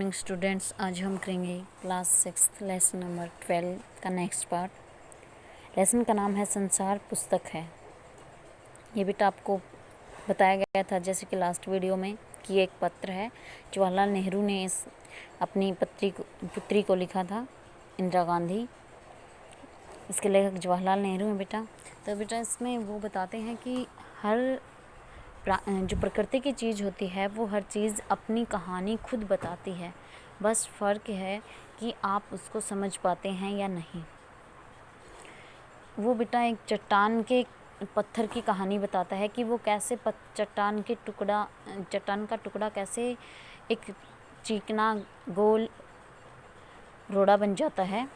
Morning students. आज हम करेंगे क्लास 6 लेसन नंबर 12 का नेक्स्ट पार्ट। लेसन का नाम है संसार पुस्तक है। ये बेटा आपको बताया गया था जैसे कि लास्ट वीडियो में कि एक पत्र है जवाहरलाल नेहरू ने इस अपनी पुत्री को लिखा था, इंदिरा गांधी। इसके लेखक जवाहरलाल नेहरू हैं बेटा। तो बेटा इसमें वो बताते हैं कि हर जो प्रकृति की चीज़ होती है वो हर चीज़ अपनी कहानी खुद बताती है, बस फ़र्क है कि आप उसको समझ पाते हैं या नहीं। वो बेटा एक चट्टान के पत्थर की कहानी बताता है कि वो कैसे चट्टान का टुकड़ा कैसे एक चिकना गोल रोड़ा बन जाता है।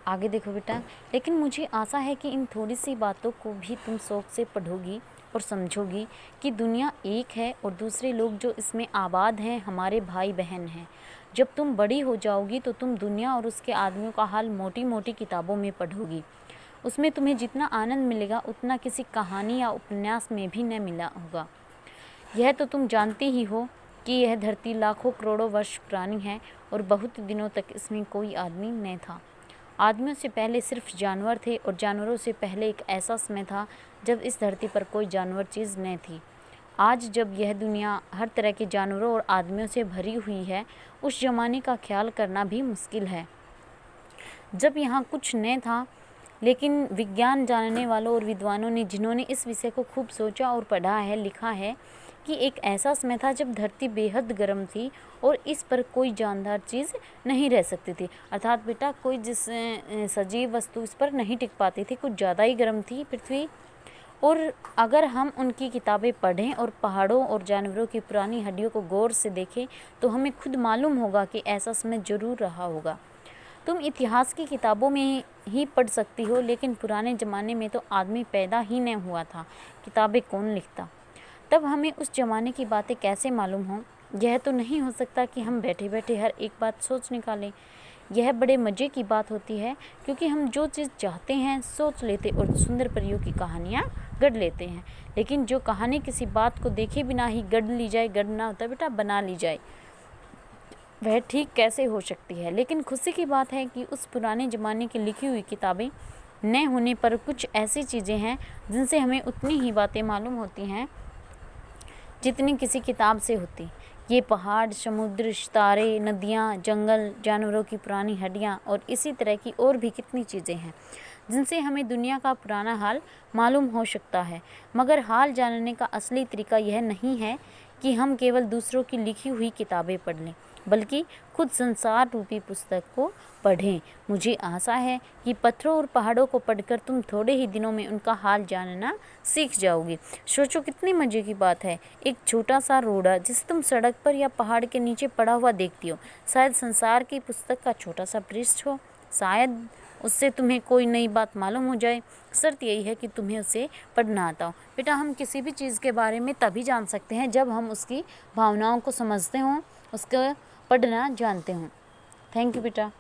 आगे देखो बेटा, लेकिन मुझे आशा है कि इन थोड़ी सी बातों को भी तुम शौक़ से पढ़ोगी और समझोगी कि दुनिया एक है और दूसरे लोग जो इसमें आबाद हैं हमारे भाई बहन हैं। जब तुम बड़ी हो जाओगी तो तुम दुनिया और उसके आदमियों का हाल मोटी मोटी किताबों में पढ़ोगी। उसमें तुम्हें जितना आनंद मिलेगा उतना किसी कहानी या उपन्यास में भी न मिला होगा। यह तो तुम जानते ही हो कि यह धरती लाखों करोड़ों वर्ष पुरानी है और बहुत दिनों तक इसमें कोई आदमी न था। आदमियों से पहले सिर्फ जानवर थे और जानवरों से पहले एक ऐसा समय था जब इस धरती पर कोई जानवर चीज़ न थी। आज जब यह दुनिया हर तरह के जानवरों और आदमियों से भरी हुई है, उस ज़माने का ख्याल करना भी मुश्किल है जब यहाँ कुछ न था। लेकिन विज्ञान जानने वालों और विद्वानों ने जिन्होंने इस विषय को खूब सोचा और पढ़ा है, लिखा है कि एक ऐसा समय था जब धरती बेहद गर्म थी और इस पर कोई जानदार चीज़ नहीं रह सकती थी। अर्थात बेटा कोई जिस सजीव वस्तु इस पर नहीं टिक पाती थी, कुछ ज़्यादा ही गर्म थी पृथ्वी। और अगर हम उनकी किताबें पढ़ें और पहाड़ों और जानवरों की पुरानी हड्डियों को गौर से देखें तो हमें खुद मालूम होगा कि ऐसा समय ज़रूर रहा होगा। तुम इतिहास की किताबों में ही पढ़ सकती हो, लेकिन पुराने ज़माने में तो आदमी पैदा ही नहीं हुआ था, किताबें कौन लिखता। तब हमें उस ज़माने की बातें कैसे मालूम हों? यह तो नहीं हो सकता कि हम बैठे बैठे हर एक बात सोच निकालें। यह बड़े मज़े की बात होती है क्योंकि हम जो चीज़ चाहते हैं सोच लेते और सुंदर परियों की कहानियाँ गढ़ लेते हैं। लेकिन जो कहानी किसी बात को देखे बिना ही गढ़ ली जाए, गढ़ना होता बेटा बना ली जाए, वह ठीक कैसे हो सकती है। लेकिन खुशी की बात है कि उस पुराने ज़माने की लिखी हुई किताबें न होने पर कुछ ऐसी चीज़ें हैं जिनसे हमें उतनी ही बातें मालूम होती हैं जितनी किसी किताब से होती। ये पहाड़, समुद्र, सितारे, नदियाँ, जंगल, जानवरों की पुरानी हड्डियाँ और इसी तरह की और भी कितनी चीज़ें हैं जिनसे हमें दुनिया का पुराना हाल मालूम हो सकता है। मगर हाल जानने का असली तरीका यह नहीं है कि हम केवल दूसरों की लिखी हुई किताबें पढ़ लें, बल्कि खुद संसार रूपी पुस्तक को पढ़ें। मुझे आशा है कि पत्थरों और पहाड़ों को पढ़कर तुम थोड़े ही दिनों में उनका हाल जानना सीख जाओगे। सोचो कितनी मज़े की बात है, एक छोटा सा रोड़ा जिसे तुम सड़क पर या पहाड़ के नीचे पड़ा हुआ देखती हो, शायद संसार की पुस्तक का छोटा सा पृष्ठ हो। शायद उससे तुम्हें कोई नई बात मालूम हो जाए। शर्त यही है कि तुम्हें उसे पढ़ना आता हो। बेटा हम किसी भी चीज़ के बारे में तभी जान सकते हैं जब हम उसकी भावनाओं को समझते हों, उसका पढ़ना जानते हों। थैंक यू बेटा।